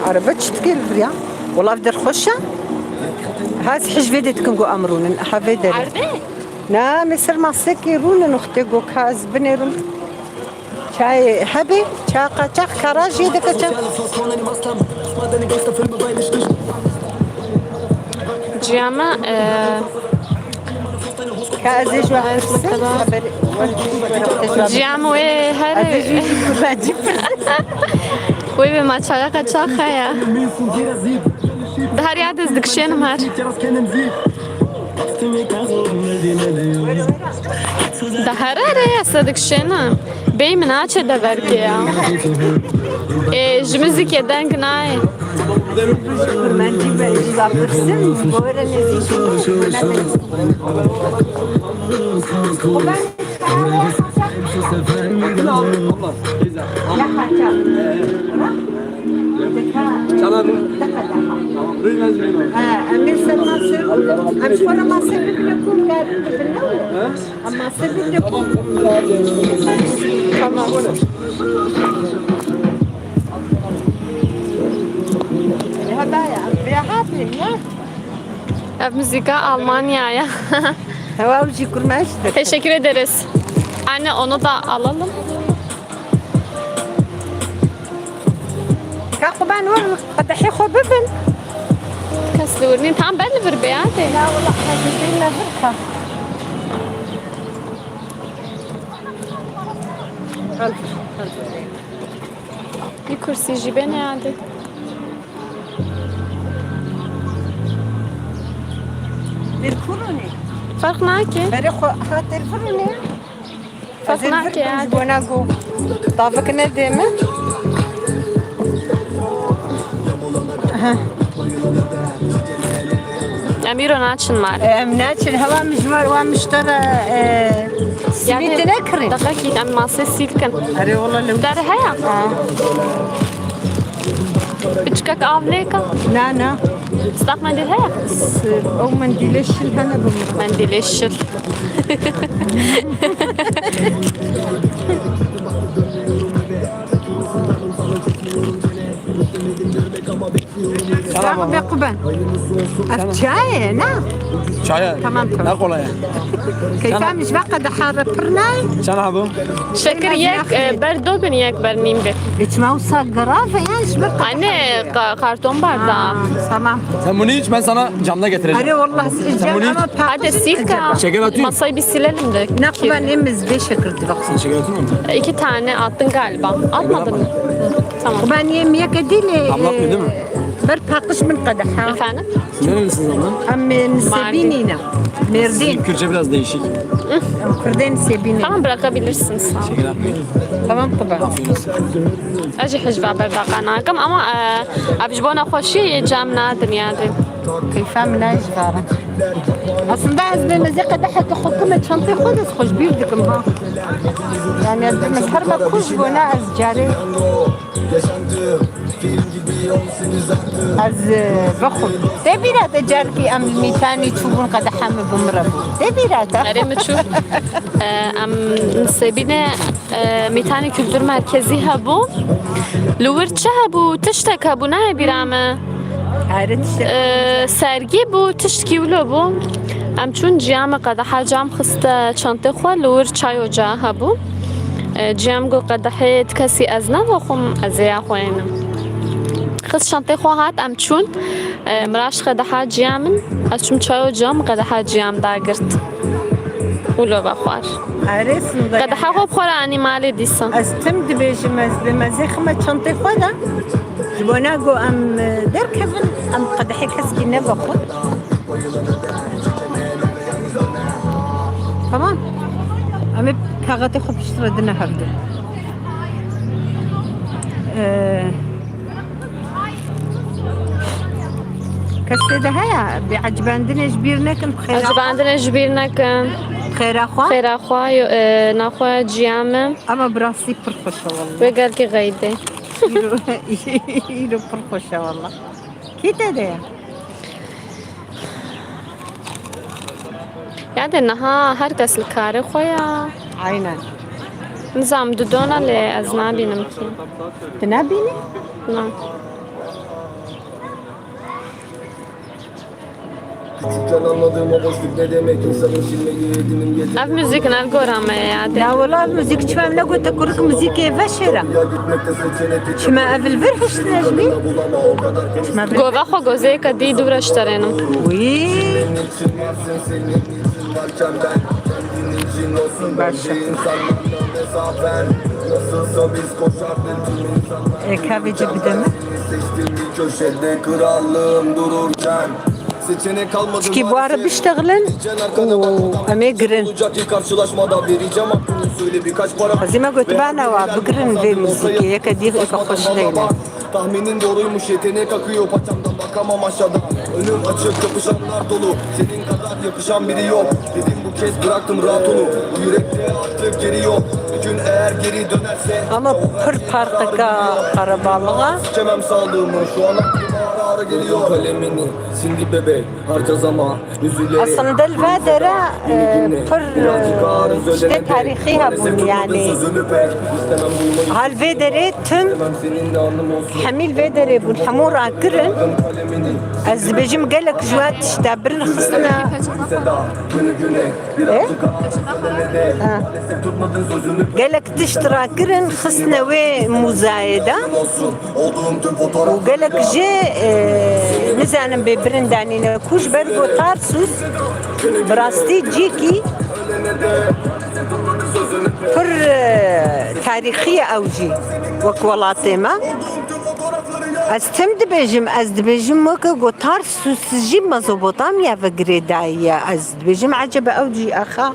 عربة تشتكي الفريا والله بدر خوشة هاز حج فيدتكم جو أمرون حفيدر نا مصر ما سكيرون نختقو كاز بنيرون شاي حبي شاقة شاق كراجي دكتا جياما كازي جو جياما وي هاري وي بما تشاقة تشاقة يا ده هاري عدس دكشين مار ده هراري استدكشينا بي من آچه ده برکیا جمزی که دنگ نای من جيب بقرسم بورا أمير سلمان سيرو أمش ورا ما سيرو لكم قاعد أما سيرو لكم تمام Müzika Almanya'ya. Havavcı kurmaş. Teşekkür ederiz. Anne onu da alalım. كاقبان ورق قد حيخو ببن Kaslıvırni tam belli bir beyade. لا والله حاجزين له فرقة Bir kursi jibe ne yade? بالكوروني Fark ne ki? فريخو خاطر الفروني Fark ne ki yade? وناقو طافك ندمه Emir onu açın var. مناتش الهواء مجمر ومشترى سميت نكري دقيقة أم masaya silkin. أري والله لو Dari haya. Küçük avleka. لا لا Stak mendil haya. أو منديلش الهنا بمرة Mendil eşil. سلام يا قبان أفتشاي نعم Çaya. Tamam, tamam. Ne kolay. كيف مش بقى ده حارة برناي Sen abi. Şeker yek, ber dobin yek, ber nimbe. إيش ما وصل قرافة يعني إيش بقى Anne karton bardağı. تمام Sen bunu iç ben sana camda getireceğim. أري والله سجل منير. أما Hadi sil ka. Şeker atayım. Masayı bir silelim de. نقبل إمز بشكل بقى Şeker atayım mı? 2 tane attın galiba. Atmadın mı? Tamam. قبان يم يكديلي Damlatmıyor değil mi? بر باقش من قدحها Efendim? Nerelisiniz abla? أم نسبينينا مردين Kürtçe biraz değişik. كردين سبيني Tamam bırakabilirsin sağ ol. Şeker atmayın. تمام طبعا اجي حجبه برداقاناكم اما ابجبونا خوشي جام نادن يعني كيف من أجفارة أصلا بعد بالمزيكا ضحك حكومة شنطي خلص خوش بيدكم ها يعني المسحربة خوش بناء جاري از بخون تبيرات جاركي أم ميتاني تشوفون قد حامل بمربو تبيرات Nereye تشوف نسيبينه ميتاني kültür merkezi هبو لورچه هبو تشتك هبو نه بیرامه عارف sergi bu tiştkivlo bu ام چون جیام قدح جام خسته چانته خو لور چای ocağı هبو جیام گو قدحت کسی از نه و خم از یا خوینم خست شنطه خو هات ام چون مراش قدحه جیامن از چون چای و جام قدحه جیام داگرت ولو بخوار عرفت قدحه خو بخور انیمالی دیسم از تم دبیجم از بمزه خمت شنطه خدا جبونا گو ام در کفن ام قدحه کسکی نبخود tamam ama kağıtı kopuşturdun hafta كسده هيا بعجباندنش بيرنكن خير عجباندن جبیرنکن خير اخوا خیر اخوا نخوا جیامم اما براسي برخوشه والله وگر که غیده يلو برخوشه والله كده ده یاد نها هر کس کار خویا عينا نظام دودونا لی از نبینم کی تنابيني نه Küçükken anladığım o boşluk ne demek insanın silmeyi yediğinin yeteneği اف موزیک نگورم یاد لا والله الموزيك تفهم لا قلت لك موزيك فشرة ya gitmekte seçenek شما قبل فرحش نجمي bulama o kadar konuşmak ما گوه خو گوزه کدی دورش ترینم وي için varsın senin için varken ben kendin için olsun bence insanlarla mesafen nasılsa biz koşardık tüm insanlar kahve cebideme seçtiğim bir köşede krallığım dururken seçenek kalmadı ki bu ara بيشتغلن وأمي قرن olacak ki karşılaşmada vereceğim aklını söyle birkaç para زي ما قلت بأنا وبقرن في موسيقى يكدي خوش ليلة tahminin doğruymuş yetenek akıyor paçamdan bakamam aşağıdan önüm açık kapışanlar dolu senin kadar yakışan biri yok dedim bu kez bıraktım rahat onu bu yürekte artık geri yok bir gün eğer geri dönerse ama pır partıka karabalığa Çemem sağlığımı şu an aklıma ara ara geliyor kalemini sildi bebek harcaz ama üzülerek aslında الفادرة pır işte tarihiha bunu yani هالفادرة tüm seninle anım olsun حميل فادرة بن حمورة كرن kalemini از بجم قالك جوات تشتابرن خصنا Seda günü güne birazcık ağır maalesef tutmadın sözünü قالك تشترى كرن خصنا وي مزايدة olsun olduğum tüm fotoğraf وقالك جي نزانم ببرن دانينا كوش برغو تارسوس براستي جيكي پر تاريخية أوجي وكولاتيما از تم دبيجم وكا قو تارسوس جي مزوبوطاميا فقريدايا از دبيجم عجب أوجي أخا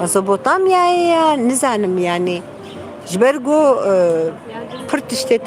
مزوبوطاميا نزانم يعني جبرغو پر تشتي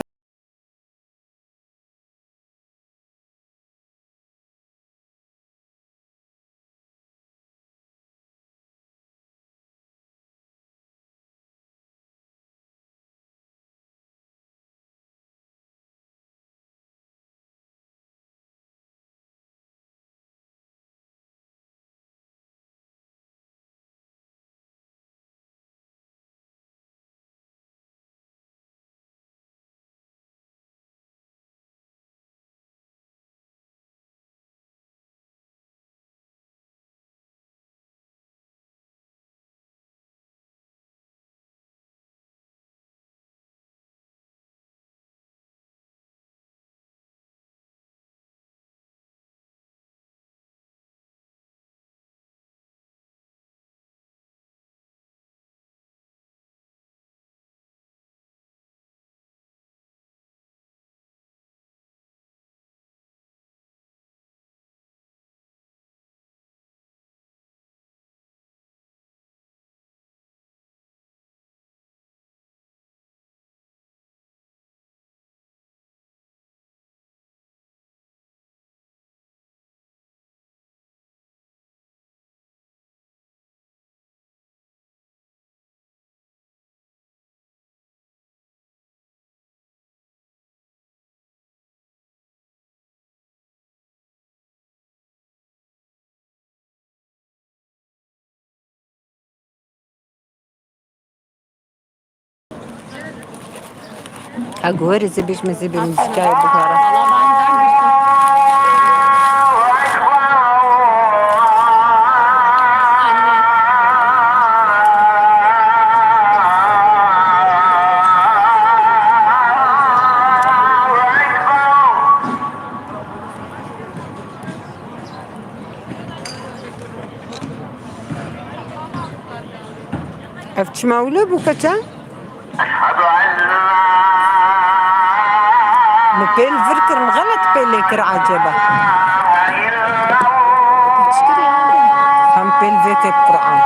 أقول إذا بيش مزيب المزيكا بهارة كفتش مولى بوكتا مبين فركر مغلط بيليك عجبه تشكري يعني. هم بين فيك القرآن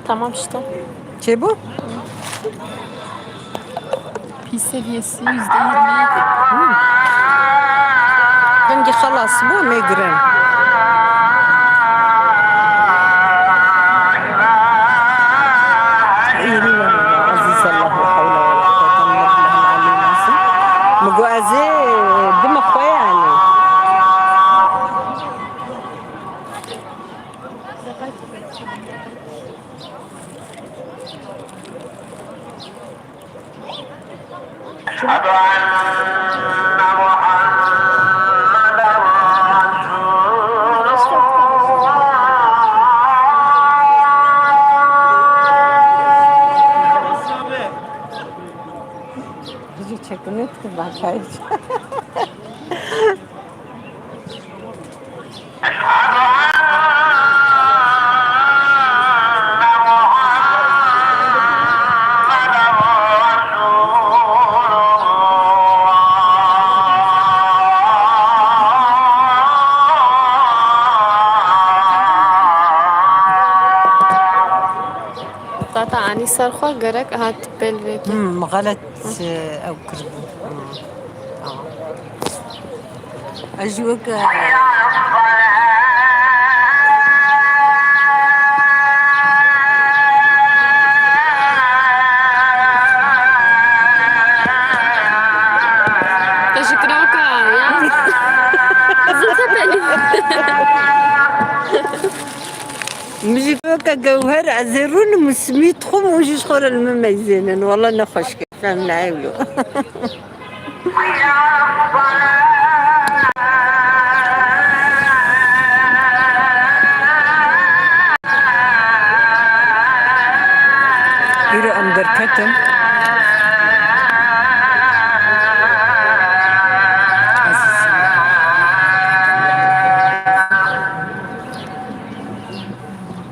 Tamam işte. شبو Pil seviyesi %27. عندي خلاص مو ميجرين عزيز الله لا حول ولا قوة إلا بالله العلي العظيم مقوازي دم خويا يعني Bizi çekin etkin ben çaycı. Zaten ani sarxwa gerek hat belveki. غلط او كربو اجوك Teşekkür ederim. Zıtapeli. مجيبوك جوهر عزيرون مسميت خم وجيش خور المميزين والله نخش فهم نعيولو يرو أندر كتم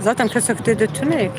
Zaten kasakta da tünek.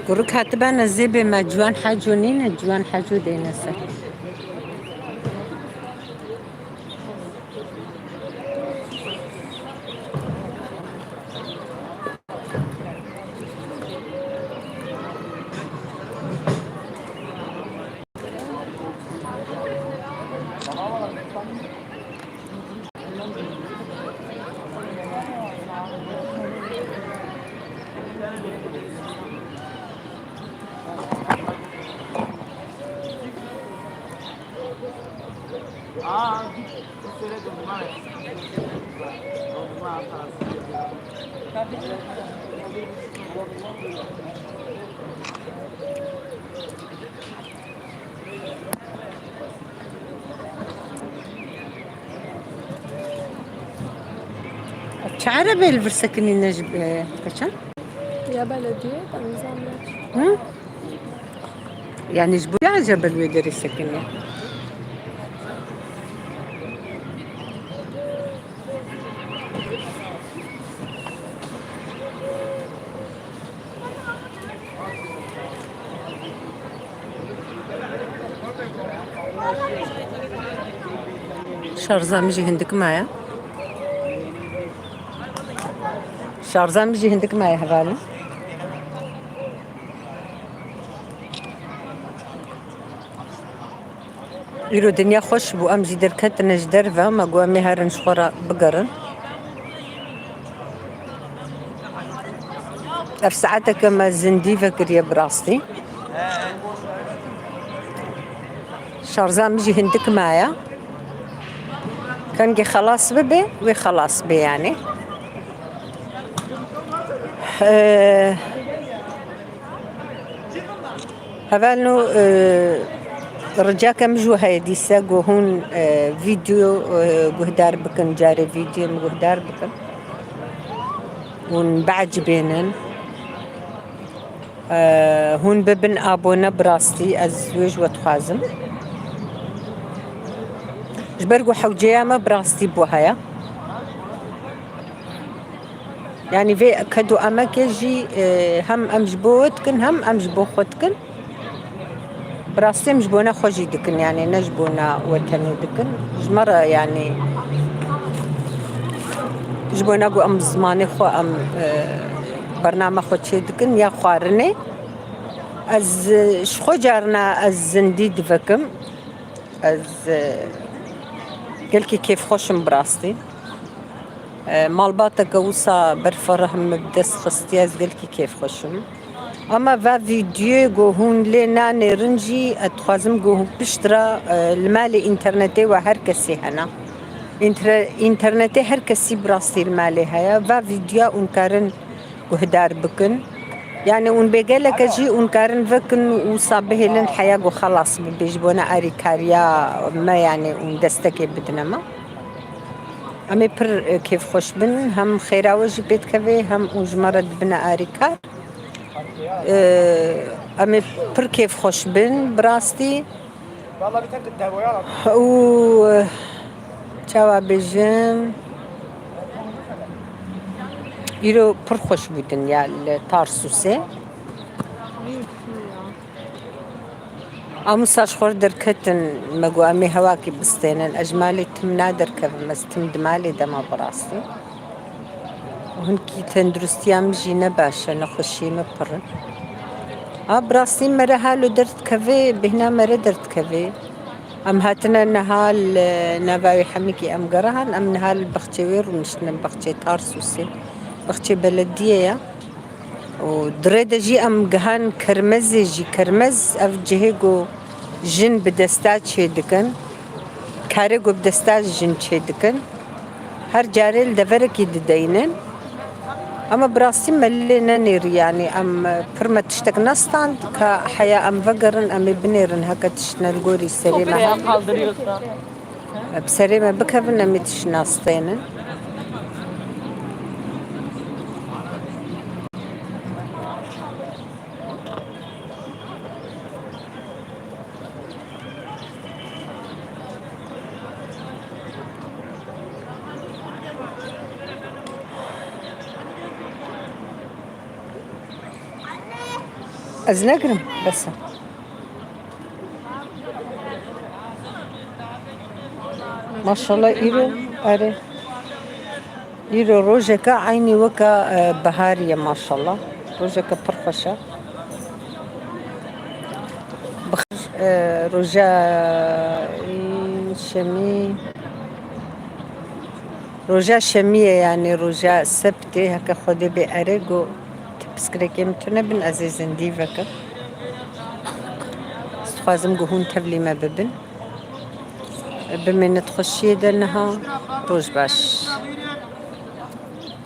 قرك هتبان الزبي ما جوان حاجونين جوان حاجو دينسا تعرف الفرسكني نجيب كشان Ya belediye tanızanlar. ها يعني جبوا عجب الويدر السكني شارزان بيجي هندك معايا شارزان بيجي هندك معايا هغالي يرو دنيا خوش بو ام جدر كت نجدر و ما قوى مهرن شخورا بقرن اف ساعتك ما زندي فكر يا براستي شارزان بيجي هندك معايا كان جي خلاص ببي وخلاص بي يعني هفالنو رجاك مجو هاي ديسا هون فيديو قهدار بكن جاري فيديو قهدار بكن ون بعج بينن هون ببن ابونا براستي الزوج وتخازم جبرقو حوجيا ما براستي بوهايا يعني في كدو اماكجي هم امجبوتكن هم امجبوخوتكن براستي مجبونا خوجي دكن يعني نجبونا وتنو دكن جمرة يعني جبونا قو ام زماني خو ام برنامج خو تشي دكن يا خوارني از شخو جارنا از زندي دفكم از قلكي كيف خوشم براستي مالباتا قوصا برفرهم بدس خستي از قلكي كيف خوشم اما و فيديو جو هون لنا نرنجي اتخازم جو بشترا المال انترنتي وهر كسي هنا انترنتي هر كسي براستي المال هيا و فيديو انكارن وهدار بكن يعني اون بيقالك جي انكارن فكن وصابه لن حياة جو خلاص بيجبونا اريكاريا ما يعني اون دستكي بدنما امي پر كيف خوش بن هم خيراوج بيت كوي هم وجمرد بنا اريكار امي پر كيف خوش بن براستي و چاوا بجم يرو پر خوش بودن يا التارسوسي امساش خور دركتن مقو امي هواكي بستينن اجمالي تمنا دركب مستم دمالي دما براستي وهنكي تندرستيام جينا باشا نخشي مبرن براستي مرة هالو درت كفي بهنا مرة درت كفي ام هاتنا نهال نباوي حميكي ام قرهن ام نهال بختوير ونشتنا بختي تارسوسي بختي بلدية ودريدة جي ام قهان كرمزي جي كرمز اف جهيقو جن بدستات شيدكن كاريقو بدستات جن شيدكن هر جاريل دفركي ددينن اما براستي ملينا نير يعني ام فرما تشتك نستان كحياة ام فقرن ام بنيرن هكا تشنا القوري السريمة بسريمة بكفن ام تشنا سطينن أزنقرم بس ما شاء الله إيرو أري إيرو روجكا عيني وكا بهارية ما شاء الله روجكا برفشة روجا شمي روجا شمية يعني روجا سبتي هكا خدي بأريقو بسكريكي متنا بن عزيزن ديفكا استخازم قهون تبلي ما ببن بمن تخشي دنها روج باش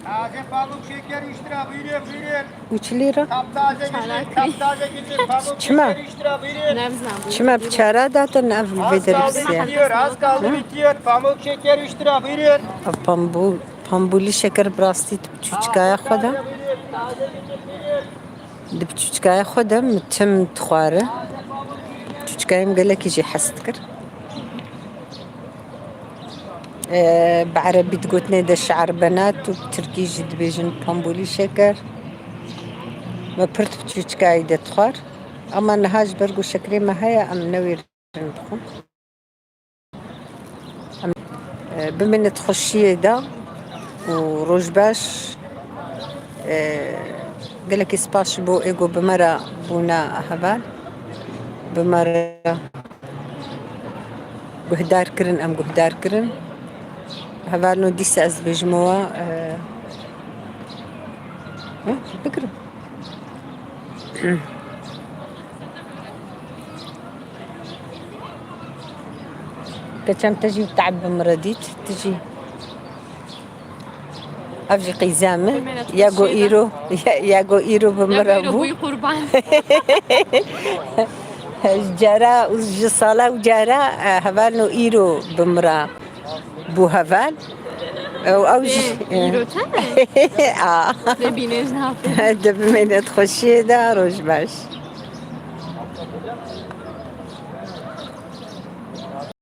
Taze pamuk şeker 3 lira buyurun. 3 lira. Taptaze gidin, taptaze gidin. Pamuk Çima. şeker 3 lira buyurun. Nevzem. Çima bıçara da ev Az kaldı vediripsiye. bitiyor, az kaldı bitiyor. Pamuk şeker 3 lira buyurun. Pambuli şeker brastit çuçkaya xoda. Di çuçkaya xoda mitim txware. Çuçkayım gelekî jî hes dikir. بعربي تقولنا ده شعر بنات وبتركي جد بيجن بامبولي شكر ما برت بتشكاي ده تخار اما نهاج برقو شكري ما هي ام نوي رنتخم بمن تخشي ده وروج باش قالك سباش بو ايجو بمرة بونا هبال بمرة قهدار كرن ام قهدار كرن هفالنو ديسا از بجموع بكرة كم تجي وتعب بمرديت تجي أفجي قيزامة ياغو إيرو ياغو إيرو بمرابو Boyu kurban. جارا وجصالة وجارا هفالنو إيرو بمرا بو هفال أو İrotene. آه Ne binez ne yapıyor? دب من تخشي دا روج باش